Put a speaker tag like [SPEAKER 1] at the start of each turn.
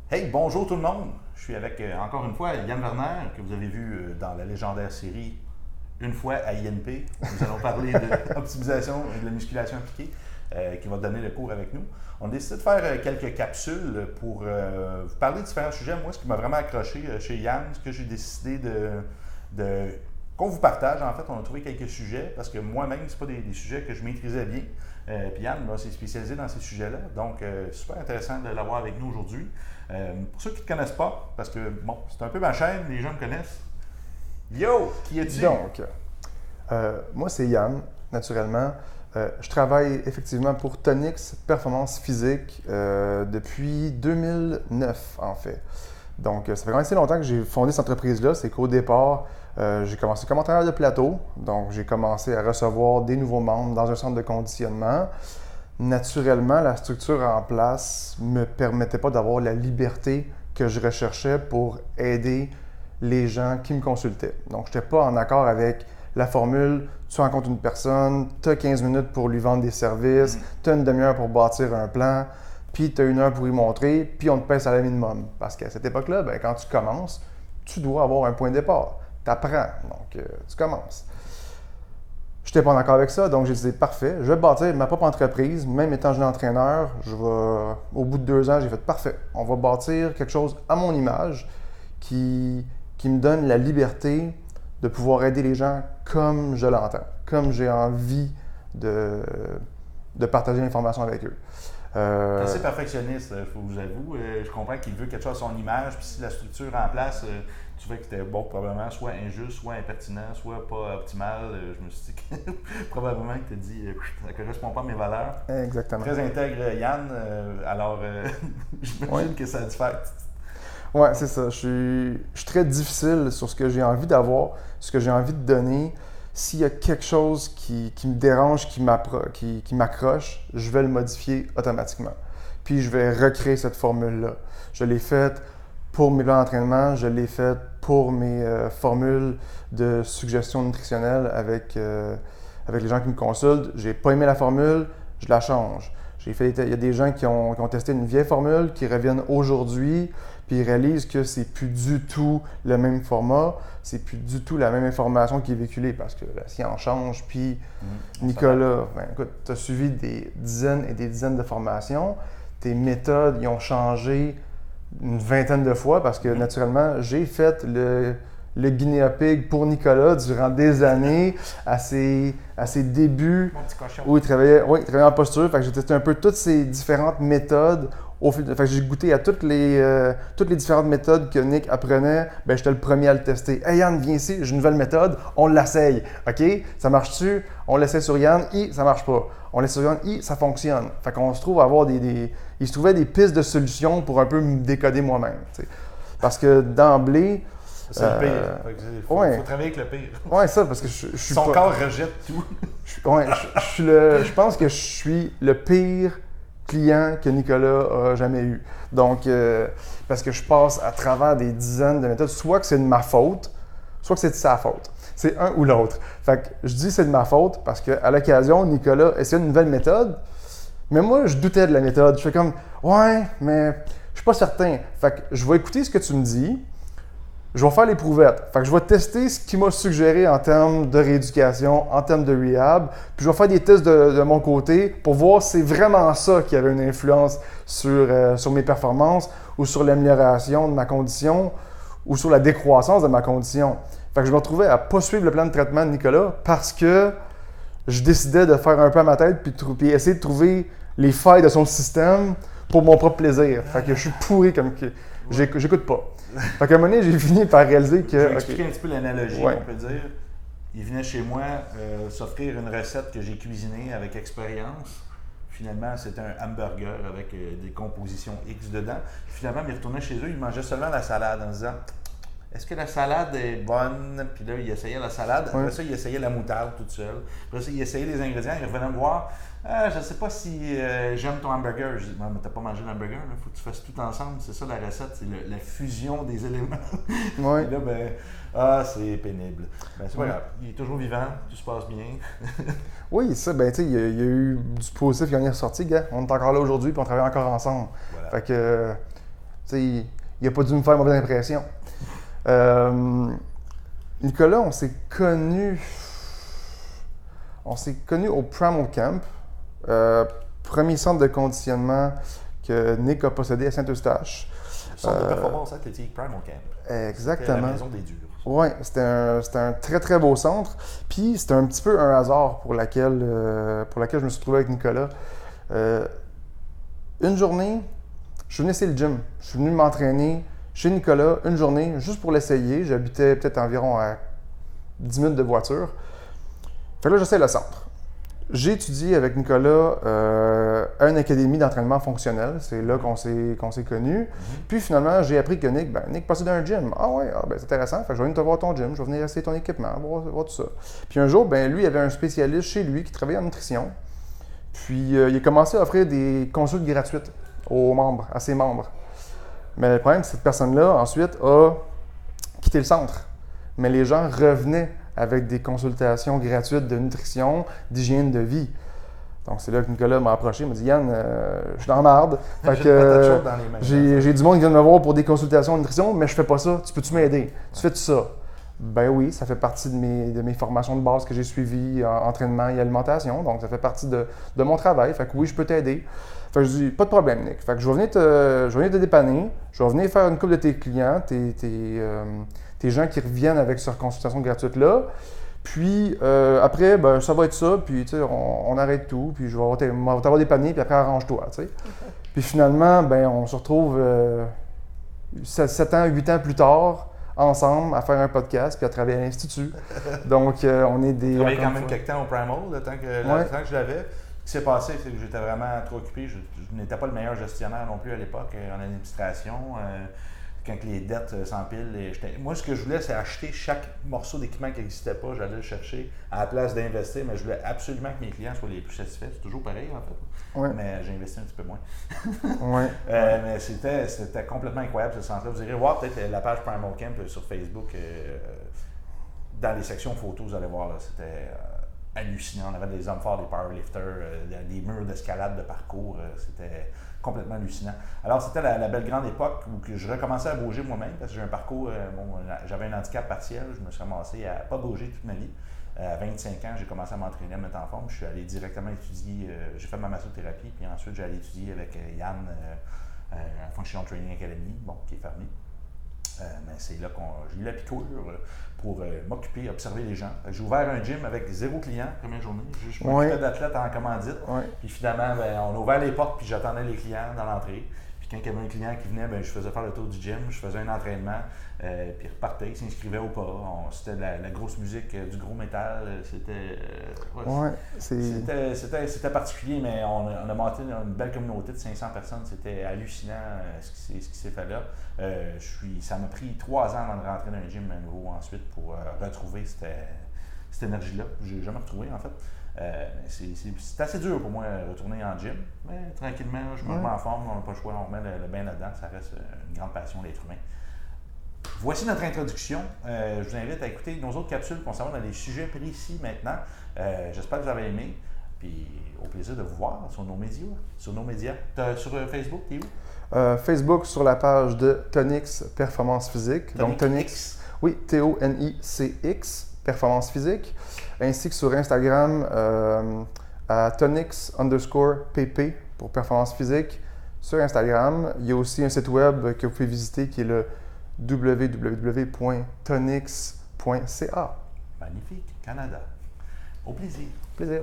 [SPEAKER 1] Hey, bonjour tout le monde. Je suis avec encore une fois Yann Werner, que vous avez vu dans la légendaire série Une fois à INP. Nous allons parler d'optimisation et de la musculation appliquée, qui va donner le cours avec nous. On a décidé de faire quelques capsules pour vous parler de différents sujets. Moi, ce qui m'a vraiment accroché chez Yann, ce que j'ai décidé de qu'on vous partage, en fait, on a trouvé quelques sujets parce que moi-même, ce pas des sujets que je maîtrisais bien. Puis Yann s'est spécialisé dans ces sujets-là. Donc, super intéressant de l'avoir avec nous aujourd'hui. Pour ceux qui ne te connaissent pas, parce que bon, c'est un peu ma chaîne, les gens me connaissent. Yo, qui es-tu?
[SPEAKER 2] Donc, moi, c'est Yann, naturellement. Je travaille effectivement pour Tonix Performance Physique depuis 2009, en fait. Donc, ça fait quand même assez longtemps que j'ai fondé cette entreprise-là. C'est qu'au départ, j'ai commencé comme entraîneur de plateau. Donc, j'ai commencé à recevoir des nouveaux membres dans un centre de conditionnement. Naturellement, la structure en place ne me permettait pas d'avoir la liberté que je recherchais pour aider les gens qui me consultaient. Donc, je n'étais pas en accord avec la formule tu rencontres une personne, tu as 15 minutes pour lui vendre des services, tu as une demi-heure pour bâtir un plan, puis tu as une heure pour y montrer, puis on te paye salaire minimum. Parce qu'à cette époque-là, quand tu commences, tu dois avoir un point de départ. Tu apprends, donc tu commences. Je n'étais pas en accord avec ça, donc j'ai dit parfait, je vais bâtir ma propre entreprise, même étant jeune entraîneur. Au bout de 2 ans, j'ai fait parfait. On va bâtir quelque chose à mon image qui me donne la liberté de pouvoir aider les gens comme je l'entends, comme j'ai envie de partager l'information avec eux.
[SPEAKER 1] T'es assez perfectionniste, il faut que j'avoue. Je comprends qu'il veut quelque chose à son image, puis si la structure en place, tu trouvais que c'était bon, probablement soit injuste, soit impertinent, soit pas optimal. Je me suis dit que probablement que tu as dit ça ne correspond pas à mes valeurs.
[SPEAKER 2] Exactement.
[SPEAKER 1] Très intègre, Yann. Alors, j'imagine que ça diffère.
[SPEAKER 2] Oui, c'est ça. Je suis très difficile sur ce que j'ai envie d'avoir, ce que j'ai envie de donner. S'il y a quelque chose qui me dérange, qui m'accroche, je vais le modifier automatiquement. Puis je vais recréer cette formule-là. Je l'ai faite pour mes plans d'entraînement, je l'ai faite pour mes formules de suggestions nutritionnelles avec les gens qui me consultent. J'ai pas aimé la formule, je la change. Il y a des gens qui ont testé une vieille formule, qui reviennent aujourd'hui, puis ils réalisent que c'est plus du tout le même format, c'est plus du tout la même information qui est véhiculée parce que la science change. Puis Nicolas, écoute, tu as suivi des dizaines et des dizaines de formations, tes méthodes ils ont changé une vingtaine de fois parce que naturellement, j'ai fait le guinea pig pour Nicolas durant des années à ses débuts où il travaillait en posture. Fait que j'ai testé un peu toutes ces différentes méthodes. Fait que j'ai goûté à toutes les différentes méthodes que Nick apprenait. J'étais le premier à le tester. Hey Yann, viens ici, j'ai une nouvelle méthode, on l'essaye. OK? Ça marche-tu? On l'essaie sur Yann, ça marche pas. On l'essaie sur Yann, ça fonctionne. Fait qu'on se trouve à avoir il se trouvait des pistes de solutions pour un peu me décoder moi-même. T'sais. Parce que d'emblée,
[SPEAKER 1] c'est le pire. Il faut travailler avec le pire.
[SPEAKER 2] Oui, ça, parce que je suis
[SPEAKER 1] Son corps rejette tout.
[SPEAKER 2] Je pense que je suis le pire client que Nicolas a jamais eu. Donc, parce que je passe à travers des dizaines de méthodes, soit que c'est de ma faute, soit que c'est de sa faute. C'est un ou l'autre. Fait que je dis c'est de ma faute parce qu'à l'occasion, Nicolas essayait une nouvelle méthode, mais moi, je doutais de la méthode. Je fais comme, ouais, mais je suis pas certain. Fait que je vais écouter ce que tu me dis. Je vais faire l'éprouvettes. Fait que je vais tester ce qu'il m'a suggéré en termes de rééducation, en termes de rehab. Puis je vais faire des tests de mon côté pour voir si c'est vraiment ça qui avait une influence sur mes performances ou sur l'amélioration de ma condition ou sur la décroissance de ma condition. Fait que je me retrouvais à ne pas suivre le plan de traitement de Nicolas parce que je décidais de faire un peu à ma tête puis essayer de trouver les failles de son système pour mon propre plaisir. Fait que je suis pourri comme que j'écoute pas. Fait qu'à un moment donné, j'ai fini par réaliser que...
[SPEAKER 1] Je vais expliquer un petit peu l'analogie, on peut dire. Il venait chez moi s'offrir une recette que j'ai cuisinée avec expérience. Finalement, c'était un hamburger avec des compositions X dedans. Finalement, il retournait chez eux, il mangeait seulement la salade en disant « Est-ce que la salade est bonne? » Puis là, il essayait la salade. Après ça, il essayait la moutarde toute seule. Après ça, il essayait les ingrédients. Il revenait me voir. Je ne sais pas si j'aime ton hamburger. Je dis, mais t'as pas mangé l'hamburger, il faut que tu fasses tout ensemble. C'est ça la recette, c'est la fusion des éléments.
[SPEAKER 2] Oui.
[SPEAKER 1] Et là, c'est pénible. C'est pas grave. Il est toujours vivant, tout se passe bien.
[SPEAKER 2] Oui, ça, tu sais, il y a eu du positif qui en est ressorti, gars. On est encore là aujourd'hui, puis on travaille encore ensemble.
[SPEAKER 1] Voilà.
[SPEAKER 2] Fait que il n'a pas dû me faire mauvaise impression. Nicolas, on s'est connus au Primal Camp, premier centre de conditionnement que Nick a possédé à Saint-Eustache.
[SPEAKER 1] Centre de performance athlétique Primal Camp.
[SPEAKER 2] Exactement.
[SPEAKER 1] C'était la maison des durs.
[SPEAKER 2] Oui, c'était un très très beau centre. Puis c'était un petit peu un hasard pour laquelle je me suis trouvé avec Nicolas. Une journée, je suis venu essayer le gym. Je suis venu m'entraîner chez Nicolas une journée juste pour l'essayer. J'habitais peut-être environ à 10 minutes de voiture. Fait que là, j'essaie le centre. J'ai étudié avec Nicolas à une académie d'entraînement fonctionnel. C'est là qu'on s'est connus. Puis finalement, j'ai appris que Nick possédait un gym. Ah ouais, c'est intéressant. Fait que je vais venir te voir ton gym, je vais venir essayer ton équipement, voir tout ça. Puis un jour, lui, il y avait un spécialiste chez lui qui travaillait en nutrition. Puis il a commencé à offrir des consultes gratuites à ses membres. Mais le problème, c'est que cette personne-là, ensuite, a quitté le centre. Mais les gens revenaient avec des consultations gratuites de nutrition, d'hygiène de vie. Donc, c'est là que Nicolas m'a approché, il m'a dit « Yann, je suis dans la marde. Fait que j'ai du monde qui vient me voir pour des consultations de nutrition, mais je fais pas ça. Tu peux-tu m'aider? Tu fais tout ça? » Ben oui, ça fait partie de mes formations de base que j'ai suivies, entraînement et alimentation. Donc, ça fait partie de mon travail. Fait que oui, je peux t'aider. Fait que je dis, pas de problème, Nick. Fait que je vais venir te dépanner. Je vais venir faire une couple de tes clients, tes gens qui reviennent avec cette consultation gratuite-là. Puis après, ça va être ça. Puis, tu sais, on arrête tout. Puis, je vais t'avoir dépanné. Puis après, arrange-toi, tu sais. Puis finalement, on se retrouve 7 ans, 8 ans plus tard, ensemble, à faire un podcast, puis à travailler à l'Institut. Donc, on est des...
[SPEAKER 1] J'ai travaillé quand même quelques temps au Primal, le temps que je l'avais. Ce qui s'est passé, c'est que j'étais vraiment trop occupé. Je n'étais pas le meilleur gestionnaire non plus à l'époque en administration. Quand les dettes s'empilent. Moi, ce que je voulais, c'est acheter chaque morceau d'équipement qui n'existait pas. J'allais le chercher à la place d'investir, mais je voulais absolument que mes clients soient les plus satisfaits. C'est toujours pareil, en fait.
[SPEAKER 2] Ouais.
[SPEAKER 1] Mais j'ai investi un petit peu moins.
[SPEAKER 2] Ouais.
[SPEAKER 1] Mais c'était complètement incroyable, ce sens-là. Vous irez voir peut-être la page Primal Camp sur Facebook. Dans les sections photos, vous allez voir, là, c'était hallucinant. On avait des hommes forts, des powerlifters, des murs d'escalade de parcours. C'était complètement hallucinant. Alors, c'était la belle grande époque où je recommençais à bouger moi-même parce que j'ai un parcours, j'avais un handicap partiel. Je me suis ramassé à ne pas bouger toute ma vie. À 25 ans, j'ai commencé à m'entraîner, à me mettre en forme. Je suis allé directement étudier, j'ai fait ma massothérapie, puis ensuite j'ai allé étudier avec Yann à Functional Training Academy, qui est fermé. Mais c'est là que j'ai eu la piqûre pour m'occuper, observer les gens. J'ai ouvert un gym avec 0 client la première journée. Je m'occupais d'athlètes en commandite. Puis finalement, on a ouvert les portes puis j'attendais les clients dans l'entrée. Puis quand il y avait un client qui venait, je faisais faire le tour du gym, je faisais un entraînement, puis il repartait, il s'inscrivait ou pas. C'était la grosse musique, du gros métal. C'était particulier, mais on a monté une belle communauté de 500 personnes. C'était hallucinant ce qui s'est fait là. Ça m'a pris 3 ans avant de rentrer dans un gym à nouveau ensuite pour retrouver cette énergie-là. Je l'ai jamais retrouvée en fait. C'est assez dur pour moi de retourner en gym, mais tranquillement, je me remets en forme, on n'a pas le choix, on met le bain là-dedans, ça reste une grande passion d'être humain. Voici notre introduction. Je vous invite à écouter nos autres capsules concernant des sujets précis maintenant. J'espère que vous avez aimé, puis au plaisir de vous voir sur nos médias. Sur Facebook, t'es où?
[SPEAKER 2] Facebook sur la page de Tonix Performance Physique. Donc Tonix, oui, Tonix Performance Physique, ainsi que sur Instagram à Tonix_pp pour Performance Physique. Sur Instagram, il y a aussi un site web que vous pouvez visiter qui est le www.tonix.ca.
[SPEAKER 1] Magnifique, Canada. Au plaisir.
[SPEAKER 2] Plaisir.